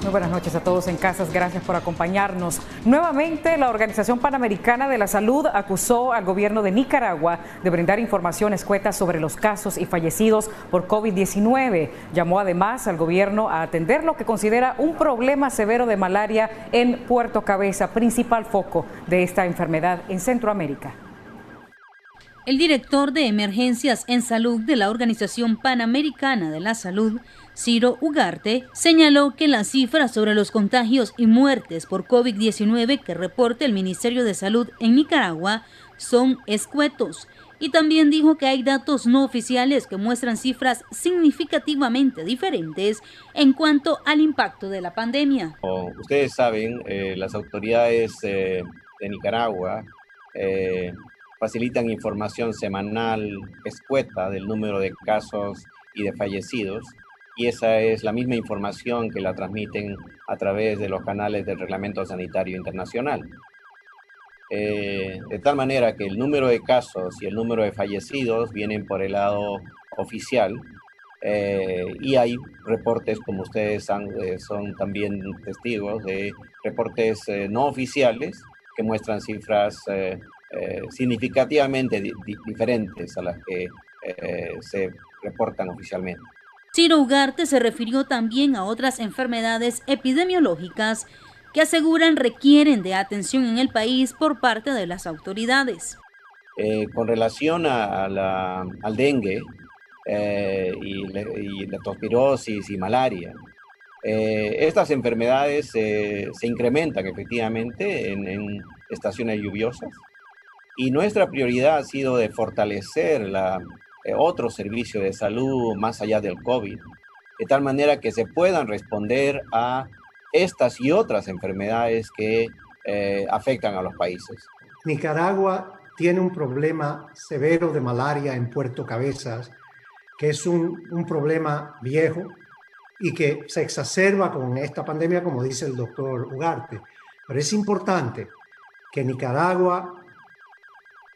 Muy buenas noches a todos en casas, gracias por acompañarnos. Nuevamente, la Organización Panamericana de la Salud acusó al gobierno de Nicaragua de brindar información escueta sobre los casos y fallecidos por COVID-19. Llamó además al gobierno a atender lo que considera un problema severo de malaria en Puerto Cabeza, principal foco de esta enfermedad en Centroamérica. El director de Emergencias en Salud de la Organización Panamericana de la Salud, Ciro Ugarte, señaló que las cifras sobre los contagios y muertes por COVID-19 que reporta el Ministerio de Salud en Nicaragua son escuetos. Y también dijo que hay datos no oficiales que muestran cifras significativamente diferentes en cuanto al impacto de la pandemia. Como ustedes saben, las autoridades de Nicaragua facilitan información semanal escueta del número de casos y de fallecidos, y esa es la misma información que la transmiten a través de los canales del Reglamento Sanitario Internacional. De tal manera que el número de casos y el número de fallecidos vienen por el lado oficial, y hay reportes, como ustedes son también testigos, de reportes no oficiales que muestran cifras significativamente diferentes a las que se reportan oficialmente. Ciro Ugarte se refirió también a otras enfermedades epidemiológicas que aseguran requieren de atención en el país por parte de las autoridades. Con relación al dengue y leptospirosis y malaria, estas enfermedades se incrementan efectivamente en estaciones lluviosas, y nuestra prioridad ha sido de fortalecer otro servicio de salud más allá del COVID, de tal manera que se puedan responder a estas y otras enfermedades que afectan a los países. Nicaragua tiene un problema severo de malaria en Puerto Cabezas, que es un problema viejo y que se exacerba con esta pandemia, como dice el doctor Ugarte. Pero es importante que Nicaragua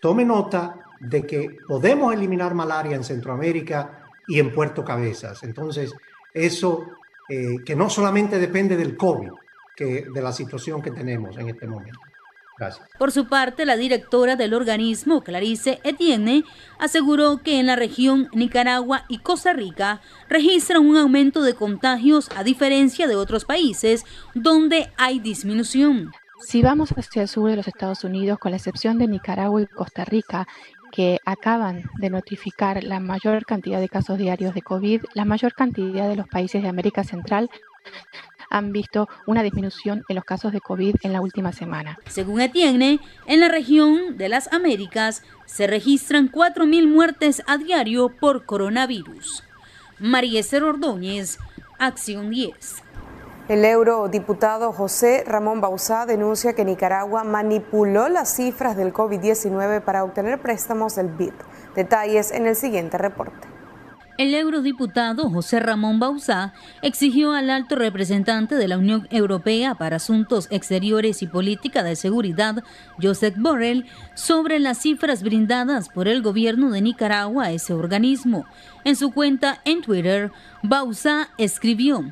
tome nota de que podemos eliminar malaria en Centroamérica y en Puerto Cabezas. Entonces, eso que no solamente depende del COVID, de la situación que tenemos en este momento. Gracias. Por su parte, la directora del organismo, Clarice Etienne, aseguró que en la región Nicaragua y Costa Rica registran un aumento de contagios a diferencia de otros países donde hay disminución. Si vamos hacia el sur de los Estados Unidos, con la excepción de Nicaragua y Costa Rica, que acaban de notificar la mayor cantidad de casos diarios de COVID, la mayor cantidad de los países de América Central han visto una disminución en los casos de COVID en la última semana. Según Etienne, en la región de las Américas se registran 4.000 muertes a diario por coronavirus. Marieser Ordóñez, Acción 10. El eurodiputado José Ramón Bauzá denuncia que Nicaragua manipuló las cifras del COVID-19 para obtener préstamos del BID. Detalles en el siguiente reporte. El eurodiputado José Ramón Bauzá exigió al alto representante de la Unión Europea para Asuntos Exteriores y Política de Seguridad, Josep Borrell, sobre las cifras brindadas por el gobierno de Nicaragua a ese organismo. En su cuenta en Twitter, Bauzá escribió: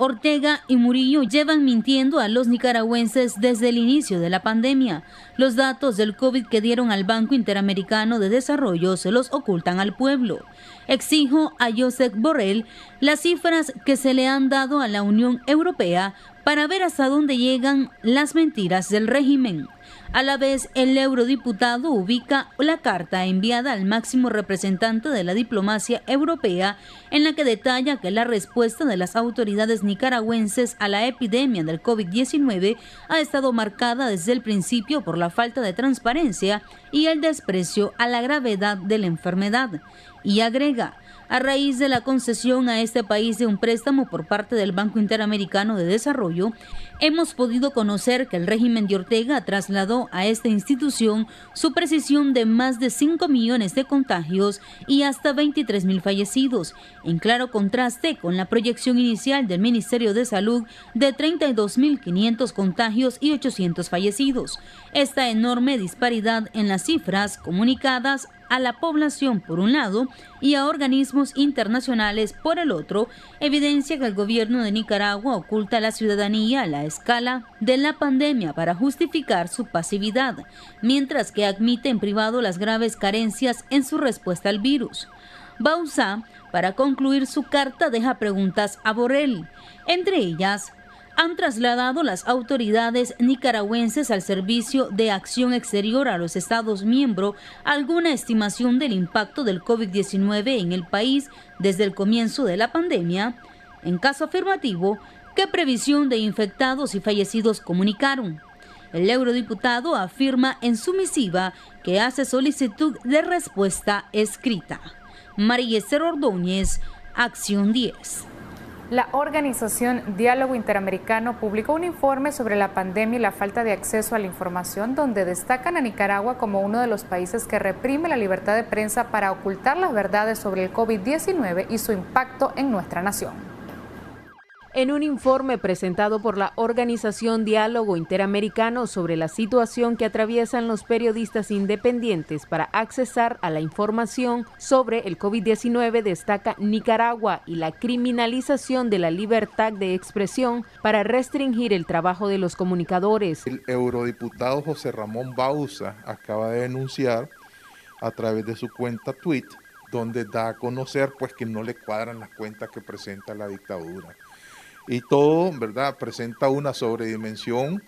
Ortega y Murillo llevan mintiendo a los nicaragüenses desde el inicio de la pandemia. Los datos del COVID que dieron al Banco Interamericano de Desarrollo se los ocultan al pueblo. Exijo a Josep Borrell las cifras que se le han dado a la Unión Europea para ver hasta dónde llegan las mentiras del régimen. A la vez, el eurodiputado ubica la carta enviada al máximo representante de la diplomacia europea en la que detalla que la respuesta de las autoridades nicaragüenses a la epidemia del COVID-19 ha estado marcada desde el principio por la falta de transparencia y el desprecio a la gravedad de la enfermedad. Y agrega: a raíz de la concesión a este país de un préstamo por parte del Banco Interamericano de Desarrollo, hemos podido conocer que el régimen de Ortega trasladó a esta institución su precisión de más de 5 millones de contagios y hasta 23.000 fallecidos, en claro contraste con la proyección inicial del Ministerio de Salud de 32.500 contagios y 800 fallecidos. Esta enorme disparidad en las cifras comunicadas a la población por un lado y a organismos internacionales por el otro, evidencia que el gobierno de Nicaragua oculta a la ciudadanía la escala de la pandemia para justificar su pasividad, mientras que admite en privado las graves carencias en su respuesta al virus. Bauzá, para concluir su carta, deja preguntas a Borrell, entre ellas: ¿han trasladado las autoridades nicaragüenses al Servicio de Acción Exterior a los Estados miembros alguna estimación del impacto del COVID-19 en el país desde el comienzo de la pandemia? En caso afirmativo, ¿qué previsión de infectados y fallecidos comunicaron? El eurodiputado afirma en su misiva que hace solicitud de respuesta escrita. María Esther Ordóñez, Acción 10. La organización Diálogo Interamericano publicó un informe sobre la pandemia y la falta de acceso a la información, donde destacan a Nicaragua como uno de los países que reprime la libertad de prensa para ocultar las verdades sobre el COVID-19 y su impacto en nuestra nación. En un informe presentado por la organización Diálogo Interamericano sobre la situación que atraviesan los periodistas independientes para accesar a la información sobre el COVID-19, destaca Nicaragua y la criminalización de la libertad de expresión para restringir el trabajo de los comunicadores. El eurodiputado José Ramón Bauzá acaba de denunciar a través de su cuenta Tweet, donde da a conocer pues que no le cuadran las cuentas que presenta la dictadura. Y todo, ¿verdad?, presenta una sobredimensión,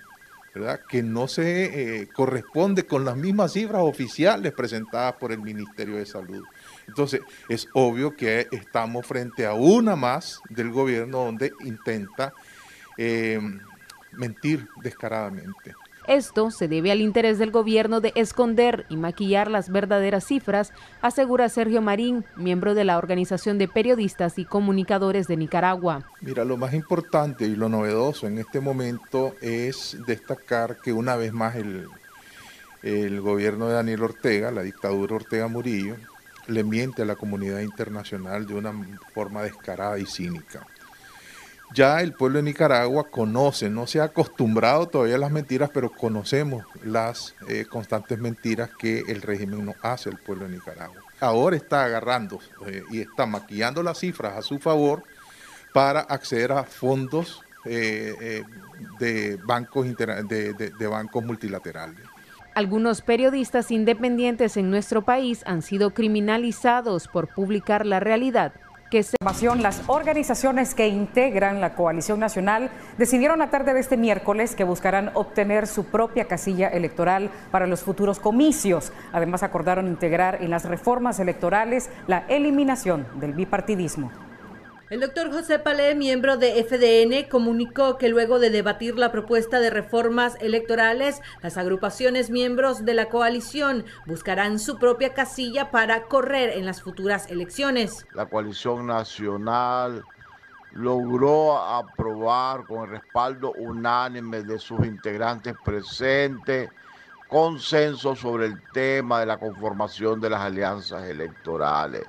¿verdad?, que no se corresponde con las mismas cifras oficiales presentadas por el Ministerio de Salud. Entonces, es obvio que estamos frente a una más del gobierno donde intenta mentir descaradamente. Esto se debe al interés del gobierno de esconder y maquillar las verdaderas cifras, asegura Sergio Marín, miembro de la Organización de Periodistas y Comunicadores de Nicaragua. Mira, lo más importante y lo novedoso en este momento es destacar que una vez más el gobierno de Daniel Ortega, la dictadura Ortega Murillo, le miente a la comunidad internacional de una forma descarada y cínica. Ya el pueblo de Nicaragua conoce, no se ha acostumbrado todavía a las mentiras, pero conocemos las constantes mentiras que el régimen nos hace al pueblo de Nicaragua. Ahora está agarrando y está maquillando las cifras a su favor para acceder a fondos de bancos multilaterales. Algunos periodistas independientes en nuestro país han sido criminalizados por publicar la realidad. Las organizaciones que integran la coalición nacional decidieron la tarde de este miércoles que buscarán obtener su propia casilla electoral para los futuros comicios. Además, acordaron integrar en las reformas electorales la eliminación del bipartidismo. El doctor José Palé, miembro de FDN, comunicó que luego de debatir la propuesta de reformas electorales, las agrupaciones miembros de la coalición buscarán su propia casilla para correr en las futuras elecciones. La coalición nacional logró aprobar con el respaldo unánime de sus integrantes presentes consenso sobre el tema de la conformación de las alianzas electorales,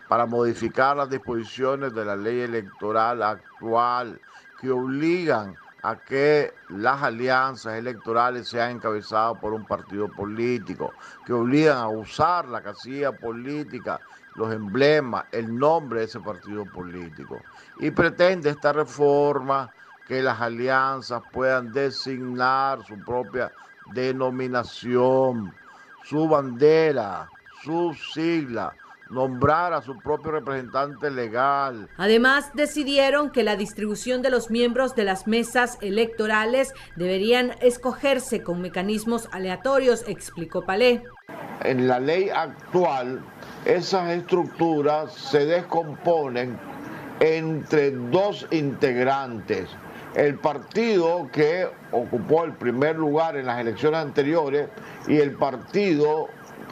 para modificar las disposiciones de la ley electoral actual que obligan a que las alianzas electorales sean encabezadas por un partido político, que obligan a usar la casilla política, los emblemas, el nombre de ese partido político. Y pretende esta reforma que las alianzas puedan designar su propia denominación, su bandera, su sigla, nombrar a su propio representante legal. Además, decidieron que la distribución de los miembros de las mesas electorales deberían escogerse con mecanismos aleatorios, explicó Palé. En la ley actual, esas estructuras se descomponen entre dos integrantes. El partido que ocupó el primer lugar en las elecciones anteriores y el partido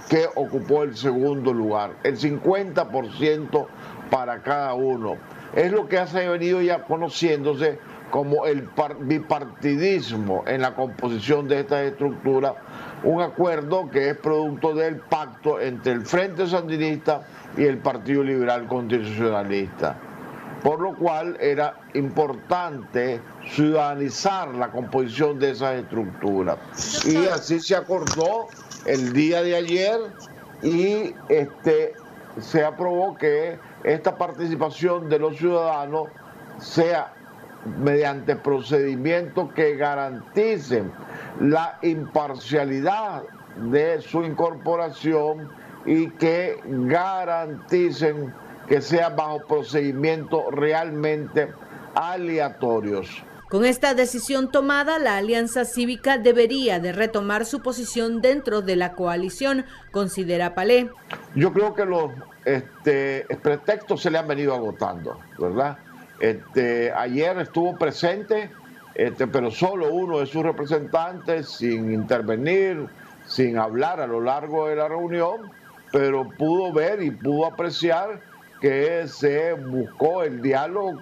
que ocupó el segundo lugar, el 50% para cada uno. Es lo que ha venido ya conociéndose como el bipartidismo en la composición de esta estructura, un acuerdo que es producto del pacto entre el Frente Sandinista y el Partido Liberal Constitucionalista, por lo cual era importante ciudadanizar la composición de esas estructuras. Y así se acordó el día de ayer y se aprobó que esta participación de los ciudadanos sea mediante procedimientos que garanticen la imparcialidad de su incorporación y que garanticen que sea bajo procedimientos realmente aleatorios. Con esta decisión tomada, la Alianza Cívica debería de retomar su posición dentro de la coalición, considera Palé. Yo creo que los pretextos se le han venido agotando, ¿verdad? Ayer estuvo presente, pero solo uno de sus representantes, sin intervenir, sin hablar a lo largo de la reunión, pero pudo ver y pudo apreciar que se buscó el diálogo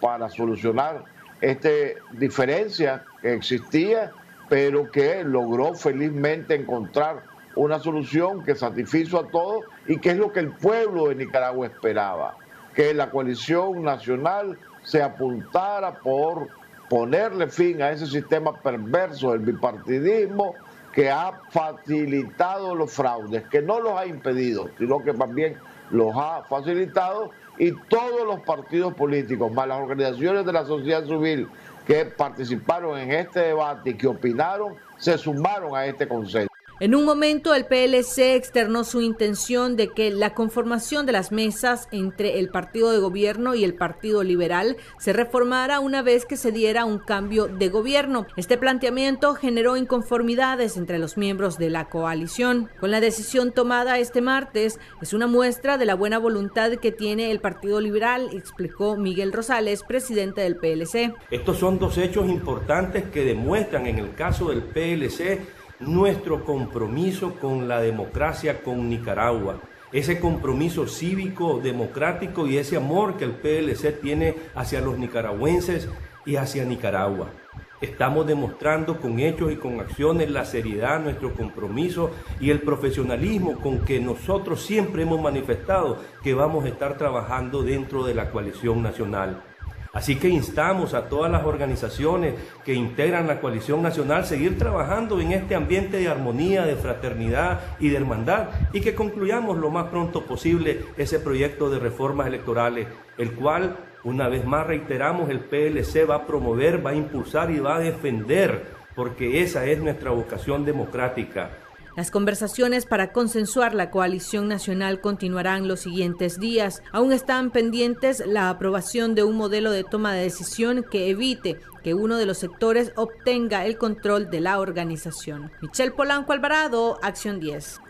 para solucionar esta diferencia que existía, pero que logró felizmente encontrar una solución que satisfizo a todos y que es lo que el pueblo de Nicaragua esperaba, que la coalición nacional se apuntara por ponerle fin a ese sistema perverso del bipartidismo que ha facilitado los fraudes, que no los ha impedido, sino que también los ha facilitado, y todos los partidos políticos, más las organizaciones de la sociedad civil que participaron en este debate y que opinaron, se sumaron a este consenso. En un momento, el PLC externó su intención de que la conformación de las mesas entre el partido de gobierno y el Partido Liberal se reformara una vez que se diera un cambio de gobierno. Este planteamiento generó inconformidades entre los miembros de la coalición. Con la decisión tomada este martes, es una muestra de la buena voluntad que tiene el Partido Liberal, explicó Miguel Rosales, presidente del PLC. Estos son dos hechos importantes que demuestran en el caso del PLC nuestro compromiso con la democracia, con Nicaragua, ese compromiso cívico, democrático y ese amor que el PLC tiene hacia los nicaragüenses y hacia Nicaragua. Estamos demostrando con hechos y con acciones la seriedad, nuestro compromiso y el profesionalismo con que nosotros siempre hemos manifestado que vamos a estar trabajando dentro de la coalición nacional. Así que instamos a todas las organizaciones que integran la coalición nacional a seguir trabajando en este ambiente de armonía, de fraternidad y de hermandad, y que concluyamos lo más pronto posible ese proyecto de reformas electorales, el cual, una vez más reiteramos, el PLC va a promover, va a impulsar y va a defender, porque esa es nuestra vocación democrática. Las conversaciones para consensuar la coalición nacional continuarán los siguientes días. Aún están pendientes la aprobación de un modelo de toma de decisión que evite que uno de los sectores obtenga el control de la organización. Michelle Polanco Alvarado, Acción 10.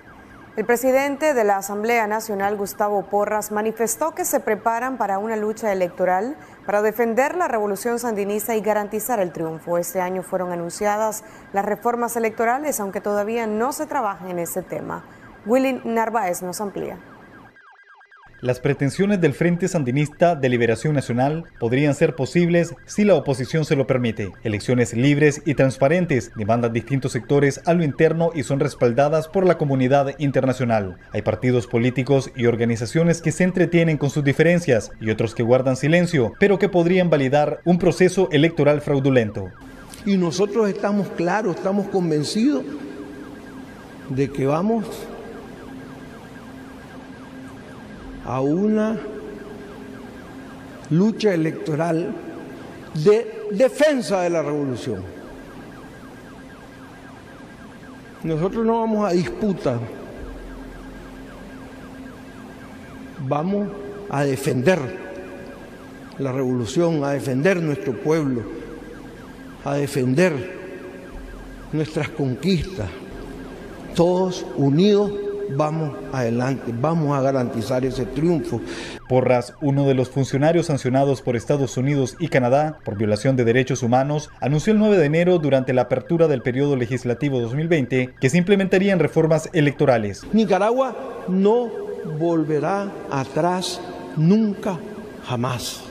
El presidente de la Asamblea Nacional, Gustavo Porras, manifestó que se preparan para una lucha electoral para defender la revolución sandinista y garantizar el triunfo. Este año fueron anunciadas las reformas electorales, aunque todavía no se trabaja en ese tema. Willy Narváez nos amplía. Las pretensiones del Frente Sandinista de Liberación Nacional podrían ser posibles si la oposición se lo permite. Elecciones libres y transparentes demandan distintos sectores a lo interno y son respaldadas por la comunidad internacional. Hay partidos políticos y organizaciones que se entretienen con sus diferencias y otros que guardan silencio, pero que podrían validar un proceso electoral fraudulento. Y nosotros estamos claros, estamos convencidos de que vamos a una lucha electoral de defensa de la revolución. Nosotros no vamos a disputa, vamos a defender la revolución, a defender nuestro pueblo, a defender nuestras conquistas, todos unidos. Vamos adelante, vamos a garantizar ese triunfo. Porras, uno de los funcionarios sancionados por Estados Unidos y Canadá por violación de derechos humanos, anunció el 9 de enero durante la apertura del periodo legislativo 2020 que se implementarían reformas electorales. Nicaragua no volverá atrás nunca, jamás.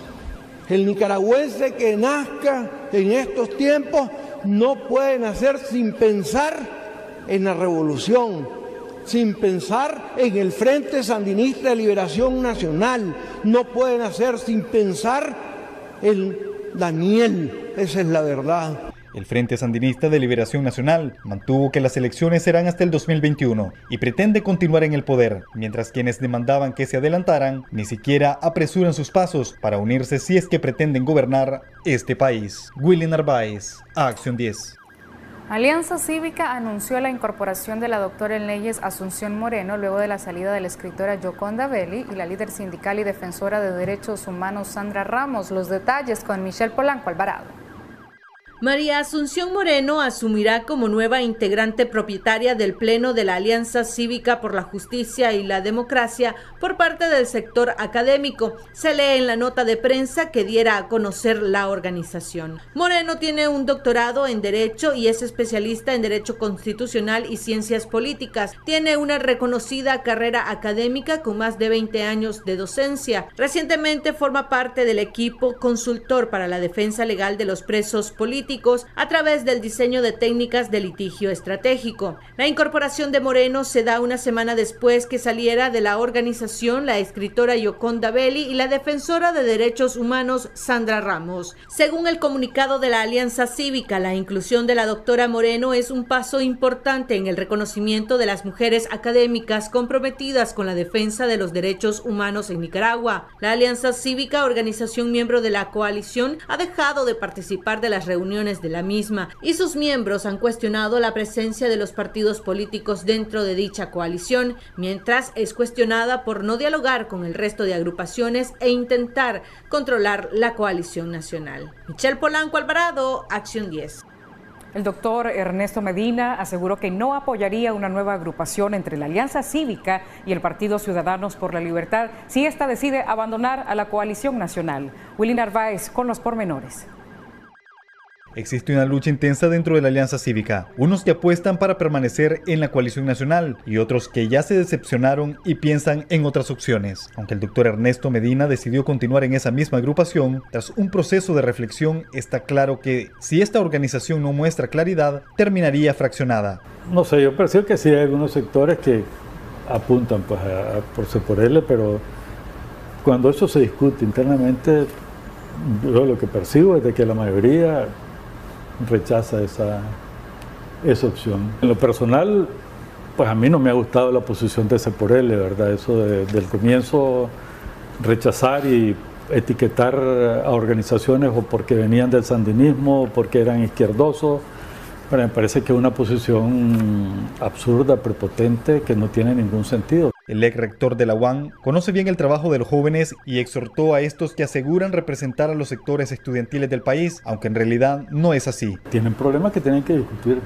El nicaragüense que nazca en estos tiempos no puede nacer sin pensar en la revolución, sin pensar en el Frente Sandinista de Liberación Nacional. No pueden hacer sin pensar en Daniel, esa es la verdad. El Frente Sandinista de Liberación Nacional mantuvo que las elecciones serán hasta el 2021 y pretende continuar en el poder, mientras quienes demandaban que se adelantaran ni siquiera apresuran sus pasos para unirse si es que pretenden gobernar este país. Willy Narváez, Acción 10. Alianza Cívica anunció la incorporación de la doctora en leyes Asunción Moreno luego de la salida de la escritora Yoconda Belli y la líder sindical y defensora de derechos humanos Sandra Ramos. Los detalles con Michelle Polanco Alvarado. María Asunción Moreno asumirá como nueva integrante propietaria del Pleno de la Alianza Cívica por la Justicia y la Democracia por parte del sector académico. Se lee en la nota de prensa que diera a conocer la organización. Moreno tiene un doctorado en Derecho y es especialista en Derecho Constitucional y Ciencias Políticas. Tiene una reconocida carrera académica con más de 20 años de docencia. Recientemente forma parte del equipo consultor para la defensa legal de los presos políticos a través del diseño de técnicas de litigio estratégico. La incorporación de Moreno se da una semana después que saliera de la organización la escritora Yoconda Belli y la defensora de derechos humanos Sandra Ramos. Según el comunicado de la Alianza Cívica, la inclusión de la doctora Moreno es un paso importante en el reconocimiento de las mujeres académicas comprometidas con la defensa de los derechos humanos en Nicaragua. La Alianza Cívica, organización miembro de la coalición, ha dejado de participar de las reuniones de la misma y sus miembros han cuestionado la presencia de los partidos políticos dentro de dicha coalición, mientras es cuestionada por no dialogar con el resto de agrupaciones e intentar controlar la coalición nacional. Michelle Polanco Alvarado, Acción 10. El doctor Ernesto Medina aseguró que no apoyaría una nueva agrupación entre la Alianza Cívica y el Partido Ciudadanos por la Libertad si ésta decide abandonar a la coalición nacional. Willy Narváez con los pormenores. Existe una lucha intensa dentro de la Alianza Cívica, unos que apuestan para permanecer en la coalición nacional y otros que ya se decepcionaron y piensan en otras opciones. Aunque el doctor Ernesto Medina decidió continuar en esa misma agrupación, tras un proceso de reflexión está claro que si esta organización no muestra claridad, terminaría fraccionada. No sé, yo percibo que sí hay algunos sectores que apuntan pues por él, pero cuando eso se discute internamente, yo lo que percibo es de que la mayoría rechaza esa opción. En lo personal, pues a mí no me ha gustado la posición de Seporel, de verdad, eso del comienzo rechazar y etiquetar a organizaciones o porque venían del sandinismo o porque eran izquierdosos. Pero me parece que es una posición absurda, prepotente, que no tiene ningún sentido. El ex rector de la UAN conoce bien el trabajo de los jóvenes y exhortó a estos que aseguran representar a los sectores estudiantiles del país, aunque en realidad no es así. Tienen problemas que tienen que discutir.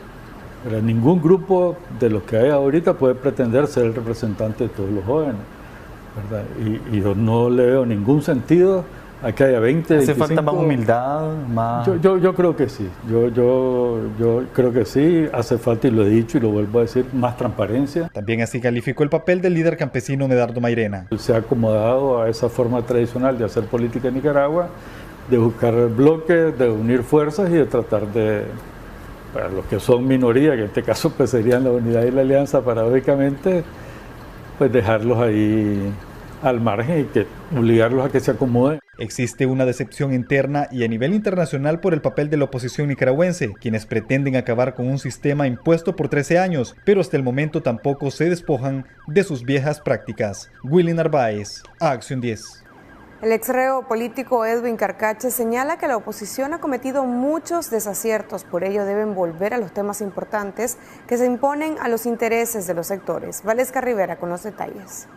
Pero ningún grupo de los que hay ahorita puede pretender ser el representante de todos los jóvenes, ¿verdad? Y yo no le veo ningún sentido a que haya 20, ¿Hace 25... falta más humildad? Más... Yo creo que sí, yo creo que sí, hace falta, y lo he dicho y lo vuelvo a decir, más transparencia. También así calificó el papel del líder campesino Medardo Mairena. Se ha acomodado a esa forma tradicional de hacer política en Nicaragua, de buscar bloques, de unir fuerzas y de tratar de, para los que son minoría, que en este caso pues serían la unidad y la alianza, paradójicamente, pues dejarlos ahí al margen y que obligarlos a que se acomoden. Existe una decepción interna y a nivel internacional por el papel de la oposición nicaragüense, quienes pretenden acabar con un sistema impuesto por 13 años, pero hasta el momento tampoco se despojan de sus viejas prácticas. Willy Narváez, Acción 10. El exreo político Edwin Carcache señala que la oposición ha cometido muchos desaciertos, por ello deben volver a los temas importantes que se imponen a los intereses de los sectores. Valesca Rivera con los detalles.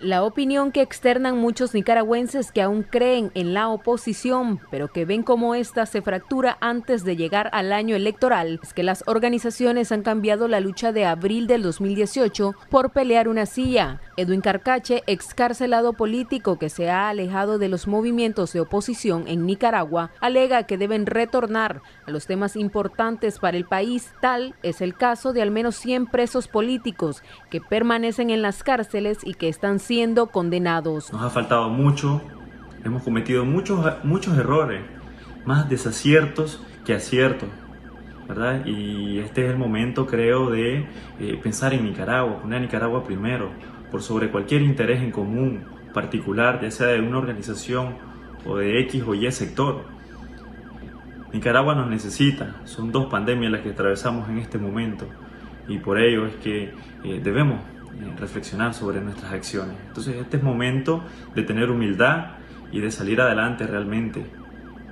La opinión que externan muchos nicaragüenses que aún creen en la oposición, pero que ven cómo ésta se fractura antes de llegar al año electoral, es que las organizaciones han cambiado la lucha de abril del 2018 por pelear una silla. Edwin Carcache, excarcelado político que se ha alejado de los movimientos de oposición en Nicaragua, alega que deben retornar a los temas importantes para el país. Tal es el caso de al menos 100 presos políticos que permanecen en las cárceles y que están siendo condenados. Nos ha faltado mucho, hemos cometido muchos errores, más desaciertos que aciertos, ¿verdad? Y este es el momento, creo, de pensar en Nicaragua, poner a Nicaragua primero, por sobre cualquier interés en común particular, ya sea de una organización o de X o Y sector. Nicaragua nos necesita, son 2 pandemias las que atravesamos en este momento y por ello es que debemos reflexionar sobre nuestras acciones. Entonces este es momento de tener humildad y de salir adelante realmente.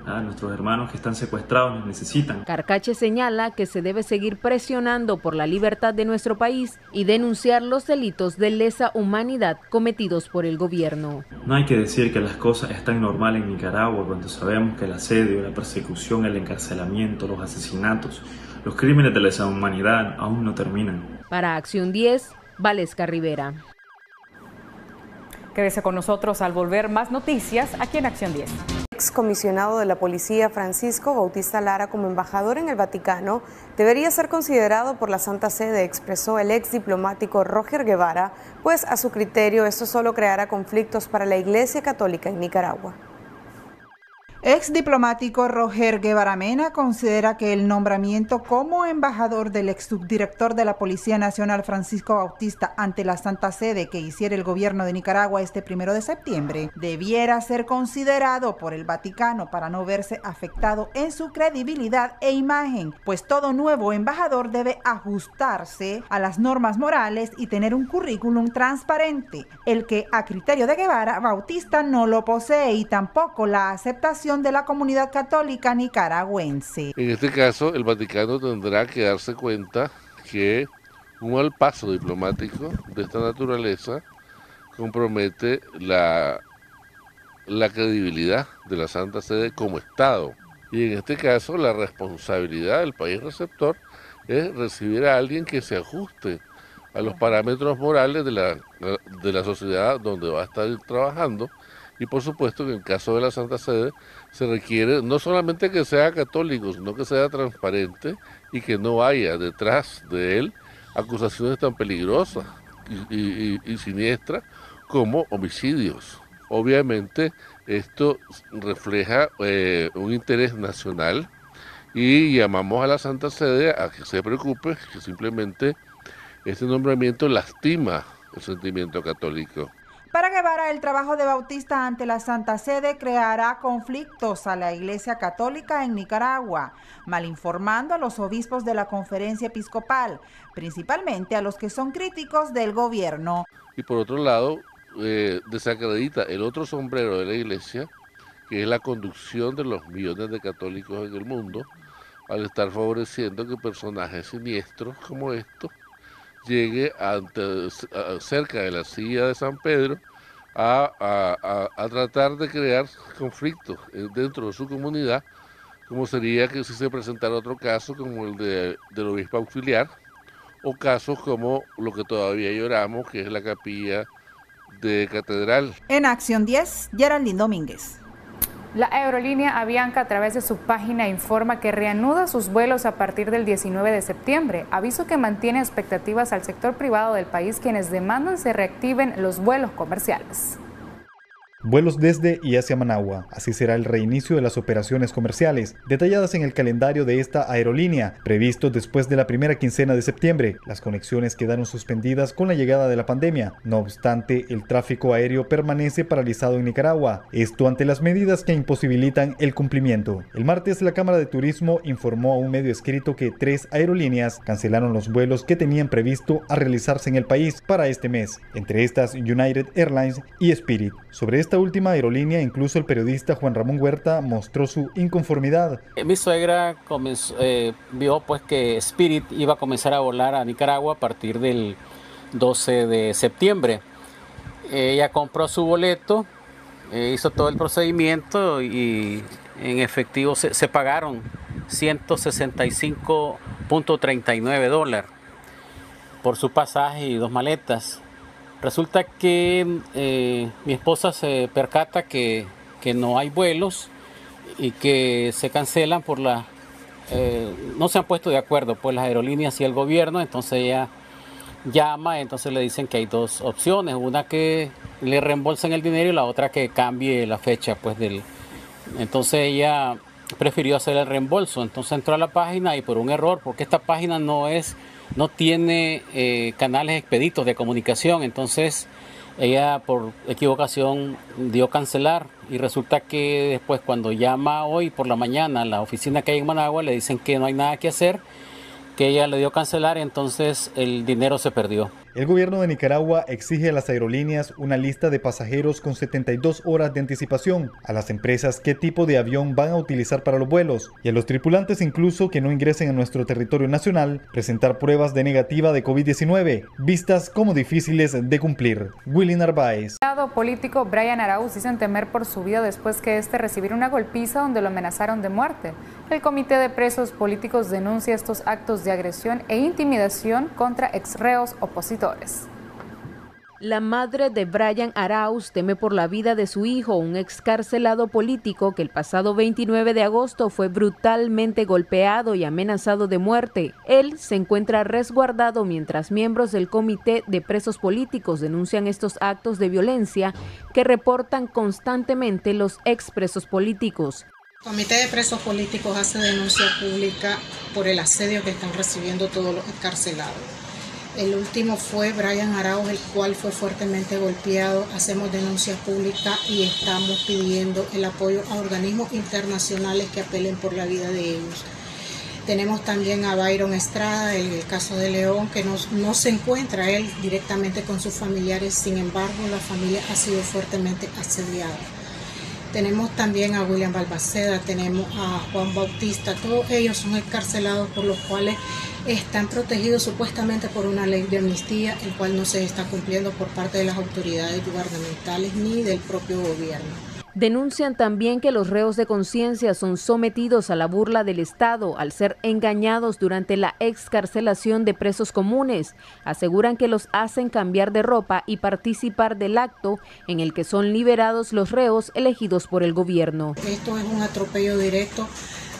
Nuestros hermanos que están secuestrados nos necesitan. Carcache señala que se debe seguir presionando por la libertad de nuestro país y denunciar los delitos de lesa humanidad cometidos por el gobierno. No hay que decir que las cosas están normal en Nicaragua cuando sabemos que el asedio, la persecución, el encarcelamiento, los asesinatos, los crímenes de lesa humanidad aún no terminan. Para Acción 10, Valesca Rivera. Quédese con nosotros al volver más noticias aquí en Acción 10. Excomisionado de la policía Francisco Bautista Lara como embajador en el Vaticano debería ser considerado por la Santa Sede, expresó el ex diplomático Roger Guevara, pues a su criterio esto solo creará conflictos para la Iglesia Católica en Nicaragua. Ex diplomático Roger Guevara Mena considera que el nombramiento como embajador del ex subdirector de la Policía Nacional Francisco Bautista ante la Santa Sede que hiciera el gobierno de Nicaragua este 1 de septiembre debiera ser considerado por el Vaticano para no verse afectado en su credibilidad e imagen, pues todo nuevo embajador debe ajustarse a las normas morales y tener un currículum transparente, el que a criterio de Guevara Bautista no lo posee y tampoco la aceptación de la comunidad católica nicaragüense. En este caso, el Vaticano tendrá que darse cuenta que un mal paso diplomático de esta naturaleza compromete la credibilidad de la Santa Sede como Estado. Y en este caso, la responsabilidad del país receptor es recibir a alguien que se ajuste a los parámetros morales de la sociedad donde va a estar trabajando. Y por supuesto que en el caso de la Santa Sede se requiere no solamente que sea católico, sino que sea transparente y que no haya detrás de él acusaciones tan peligrosas y siniestras como homicidios. Obviamente esto refleja un interés nacional y llamamos a la Santa Sede a que se preocupe, que simplemente este nombramiento lastima el sentimiento católico. Para Guevara, el trabajo de Bautista ante la Santa Sede creará conflictos a la Iglesia Católica en Nicaragua, malinformando a los obispos de la Conferencia Episcopal, principalmente a los que son críticos del gobierno. Y por otro lado, desacredita el otro sombrero de la Iglesia, que es la conducción de los millones de católicos en el mundo, al estar favoreciendo que personajes siniestros como estos llegue cerca de la silla de San Pedro a tratar de crear conflictos dentro de su comunidad, como sería que si se presentara otro caso como el del obispo auxiliar, o casos como lo que todavía lloramos, que es la capilla de Catedral. En Acción 10, Geraldine Domínguez. La aerolínea Avianca, a través de su página, informa que reanuda sus vuelos a partir del 19 de septiembre, aviso que mantiene expectativas al sector privado del país, quienes demandan se reactiven los vuelos comerciales. Vuelos desde y hacia Managua. Así será el reinicio de las operaciones comerciales, detalladas en el calendario de esta aerolínea, previsto después de la primera quincena de septiembre. Las conexiones quedaron suspendidas con la llegada de la pandemia. No obstante, el tráfico aéreo permanece paralizado en Nicaragua, esto ante las medidas que imposibilitan el cumplimiento. El martes, la Cámara de Turismo informó a un medio escrito que 3 aerolíneas cancelaron los vuelos que tenían previsto a realizarse en el país para este mes, entre estas United Airlines y Spirit. Sobre esta última aerolínea, incluso el periodista Juan Ramón Huerta mostró su inconformidad. Mi suegra vio pues que Spirit iba a comenzar a volar a Nicaragua a partir del 12 de septiembre. Ella compró su boleto, hizo todo el procedimiento y en efectivo se pagaron $165.39 por su pasaje y 2 maletas. Resulta que mi esposa se percata que no hay vuelos y que se cancelan por no se han puesto de acuerdo pues las aerolíneas y el gobierno. Entonces ella llama, entonces le dicen que hay 2 opciones, una que le reembolsen el dinero y la otra que cambie la fecha pues entonces ella prefirió hacer el reembolso. Entonces entró a la página y por un error, porque esta página no tiene canales expeditos de comunicación, entonces ella por equivocación dio cancelar y resulta que después cuando llama hoy por la mañana a la oficina que hay en Managua le dicen que no hay nada que hacer, que ella le dio cancelar y entonces el dinero se perdió. El gobierno de Nicaragua exige a las aerolíneas una lista de pasajeros con 72 horas de anticipación, a las empresas qué tipo de avión van a utilizar para los vuelos y a los tripulantes incluso que no ingresen a nuestro territorio nacional presentar pruebas de negativa de COVID-19, vistas como difíciles de cumplir. Willy Narváez. El lado político Brian Arauz dicen temer por su vida después que recibiera una golpiza donde lo amenazaron de muerte. El Comité de Presos Políticos denuncia estos actos de agresión e intimidación contra exreos opositores. La madre de Brian Arauz teme por la vida de su hijo, un excarcelado político que el pasado 29 de agosto fue brutalmente golpeado y amenazado de muerte. Él se encuentra resguardado mientras miembros del Comité de Presos Políticos denuncian estos actos de violencia que reportan constantemente los expresos políticos. El Comité de Presos Políticos hace denuncia pública por el asedio que están recibiendo todos los encarcelados. El último fue Brian Arauz, el cual fue fuertemente golpeado. Hacemos denuncia pública y estamos pidiendo el apoyo a organismos internacionales que apelen por la vida de ellos. Tenemos también a Byron Estrada, el caso de León, que no se encuentra él directamente con sus familiares, sin embargo la familia ha sido fuertemente asediada. Tenemos también a William Balmaceda, tenemos a Juan Bautista, todos ellos son encarcelados por los cuales están protegidos supuestamente por una ley de amnistía, el cual no se está cumpliendo por parte de las autoridades gubernamentales ni del propio gobierno. Denuncian también que los reos de conciencia son sometidos a la burla del Estado al ser engañados durante la excarcelación de presos comunes. Aseguran que los hacen cambiar de ropa y participar del acto en el que son liberados los reos elegidos por el gobierno. Esto es un atropello directo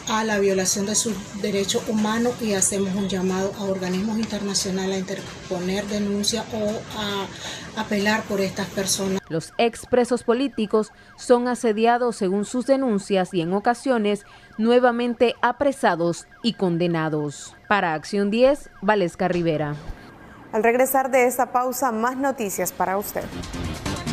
a la violación de sus derechos humanos y hacemos un llamado a organismos internacionales a interponer denuncia o a apelar por estas personas. Los expresos políticos son asediados según sus denuncias y en ocasiones nuevamente apresados y condenados. Para Acción 10, Valesca Rivera. Al regresar de esta pausa, más noticias para usted.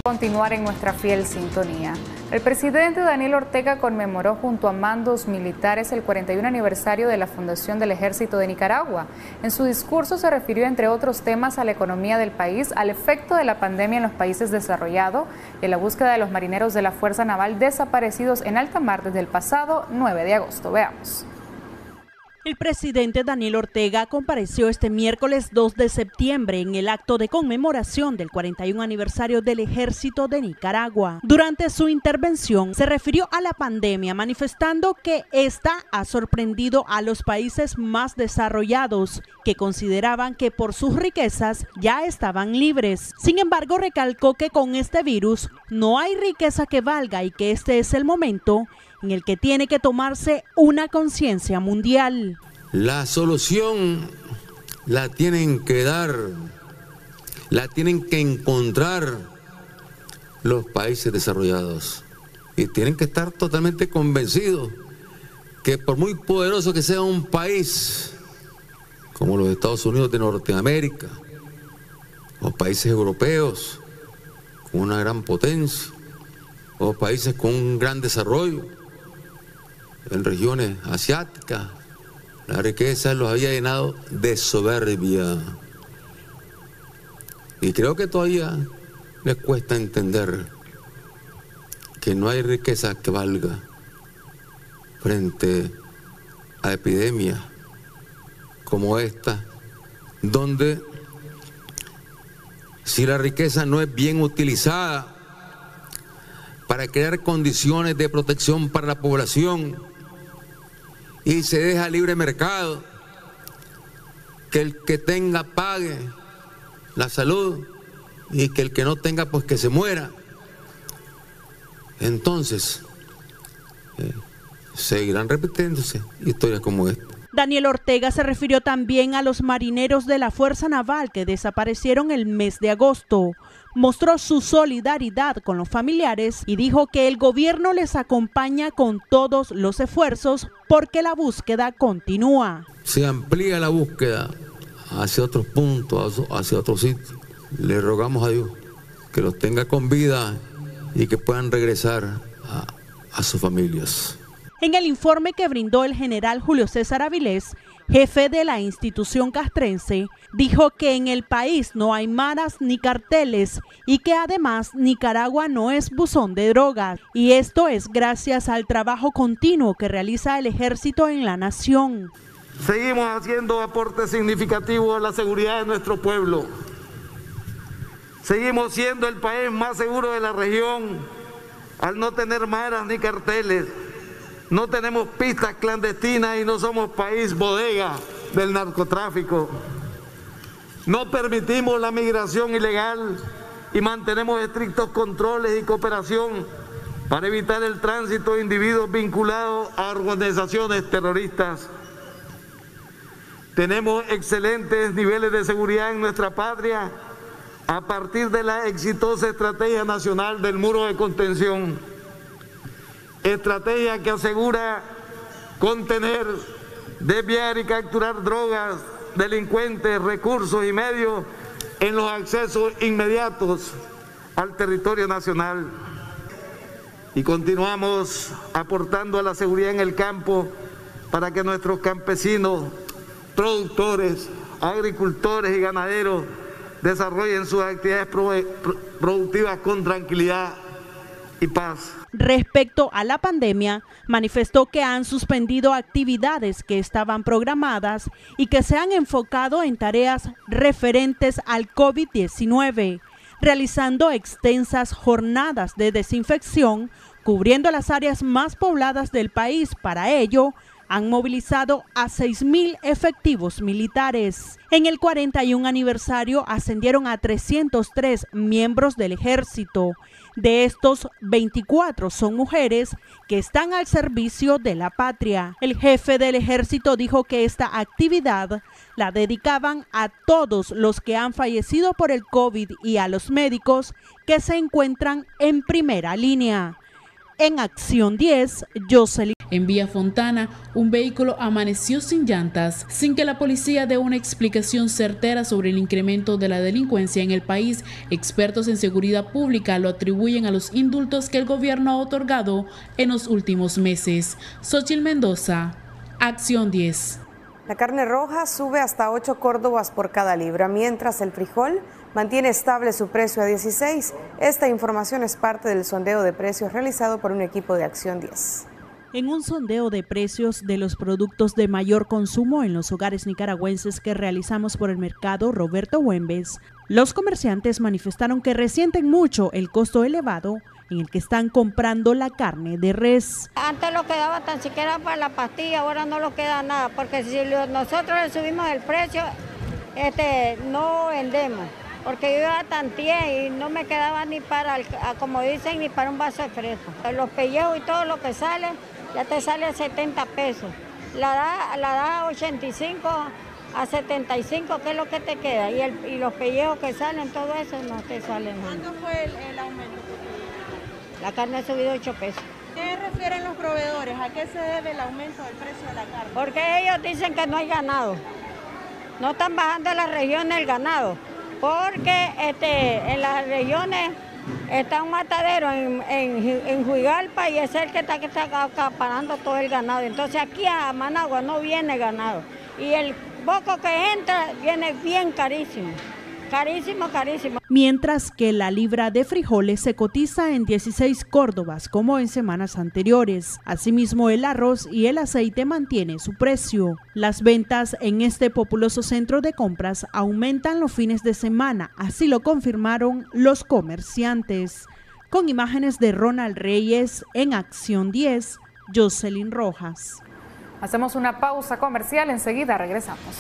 Continuar en nuestra fiel sintonía. El presidente Daniel Ortega conmemoró junto a mandos militares el 41 aniversario de la fundación del Ejército de Nicaragua. En su discurso se refirió, entre otros temas, a la economía del país, al efecto de la pandemia en los países desarrollados y a la búsqueda de los marineros de la Fuerza Naval desaparecidos en alta mar desde el pasado 9 de agosto. Veamos. El presidente Daniel Ortega compareció este miércoles 2 de septiembre en el acto de conmemoración del 41 aniversario del Ejército de Nicaragua. Durante su intervención se refirió a la pandemia, manifestando que esta ha sorprendido a los países más desarrollados, que consideraban que por sus riquezas ya estaban libres. Sin embargo, recalcó que con este virus no hay riqueza que valga y que este es el momento en el que tiene que tomarse una conciencia mundial. La solución la tienen que dar, la tienen que encontrar los países desarrollados y tienen que estar totalmente convencidos que por muy poderoso que sea un país como los Estados Unidos de Norteamérica o países europeos con una gran potencia o países con un gran desarrollo en regiones asiáticas, la riqueza los había llenado de soberbia. Y creo que todavía les cuesta entender que no hay riqueza que valga frente a epidemias como esta, donde si la riqueza no es bien utilizada para crear condiciones de protección para la población, y se deja libre mercado, que el que tenga pague la salud y que el que no tenga pues que se muera, entonces seguirán repitiéndose historias como esta. Daniel Ortega se refirió también a los marineros de la Fuerza Naval que desaparecieron el mes de agosto. Mostró su solidaridad con los familiares y dijo que el gobierno les acompaña con todos los esfuerzos porque la búsqueda continúa. Se amplía la búsqueda hacia otros puntos, hacia otros sitios. Le rogamos a Dios que los tenga con vida y que puedan regresar a sus familias. En el informe que brindó el general Julio César Avilés, jefe de la institución castrense, dijo que en el país no hay maras ni carteles y que además Nicaragua no es buzón de drogas. Y esto es gracias al trabajo continuo que realiza el ejército en la nación. Seguimos haciendo aportes significativos a la seguridad de nuestro pueblo. Seguimos siendo el país más seguro de la región al no tener maras ni carteles. No tenemos pistas clandestinas y no somos país bodega del narcotráfico. No permitimos la migración ilegal y mantenemos estrictos controles y cooperación para evitar el tránsito de individuos vinculados a organizaciones terroristas. Tenemos excelentes niveles de seguridad en nuestra patria a partir de la exitosa estrategia nacional del muro de contención. Estrategia que asegura contener, desviar y capturar drogas, delincuentes, recursos y medios en los accesos inmediatos al territorio nacional. Y continuamos aportando a la seguridad en el campo para que nuestros campesinos, productores, agricultores y ganaderos desarrollen sus actividades productivas con tranquilidad y paz. Respecto a la pandemia, manifestó que han suspendido actividades que estaban programadas y que se han enfocado en tareas referentes al COVID-19, realizando extensas jornadas de desinfección, cubriendo las áreas más pobladas del país. Para ello, han movilizado a 6.000 efectivos militares. En el 41 aniversario ascendieron a 303 miembros del ejército. De estos, 24 son mujeres que están al servicio de la patria. El jefe del ejército dijo que esta actividad la dedicaban a todos los que han fallecido por el COVID y a los médicos que se encuentran en primera línea. En Acción 10, Jocelyn. En Vía Fontana, un vehículo amaneció sin llantas, sin que la policía dé una explicación certera sobre el incremento de la delincuencia en el país. Expertos en seguridad pública lo atribuyen a los indultos que el gobierno ha otorgado en los últimos meses. Xochitl Mendoza, Acción 10. La carne roja sube hasta 8 córdobas por cada libra, mientras el frijol mantiene estable su precio a 16. Esta información es parte del sondeo de precios realizado por un equipo de Acción 10. En un sondeo de precios de los productos de mayor consumo en los hogares nicaragüenses que realizamos por el mercado Roberto Güembes, los comerciantes manifestaron que resienten mucho el costo elevado en el que están comprando la carne de res. Antes lo quedaba tan siquiera para la pastilla, ahora no lo queda nada, porque si nosotros le subimos el precio, no vendemos. Porque yo iba tanteé y no me quedaba ni para, como dicen, ni para un vaso de fresco. Los pellejos y todo lo que sale, ya te sale a 70 pesos. La da 85 a 75, ¿qué es lo que te queda? Y los pellejos que salen, todo eso no te sale nada. ¿Cuánto fue el aumento? La carne ha subido 8 pesos. ¿Qué refieren los proveedores? ¿A qué se debe el aumento del precio de la carne? Porque ellos dicen que no hay ganado. No están bajando en las regiones el ganado. Porque en las regiones está un matadero en Juigalpa y es el que está acaparando todo el ganado. Entonces aquí a Managua no viene ganado. Y el poco que entra viene bien carísimo. Carísimo, carísimo. Mientras que la libra de frijoles se cotiza en 16 córdobas como en semanas anteriores. Asimismo, el arroz y el aceite mantienen su precio. Las ventas en este populoso centro de compras aumentan los fines de semana, así lo confirmaron los comerciantes. Con imágenes de Ronald Reyes, en Acción 10, Jocelyn Rojas. Hacemos una pausa comercial, enseguida regresamos.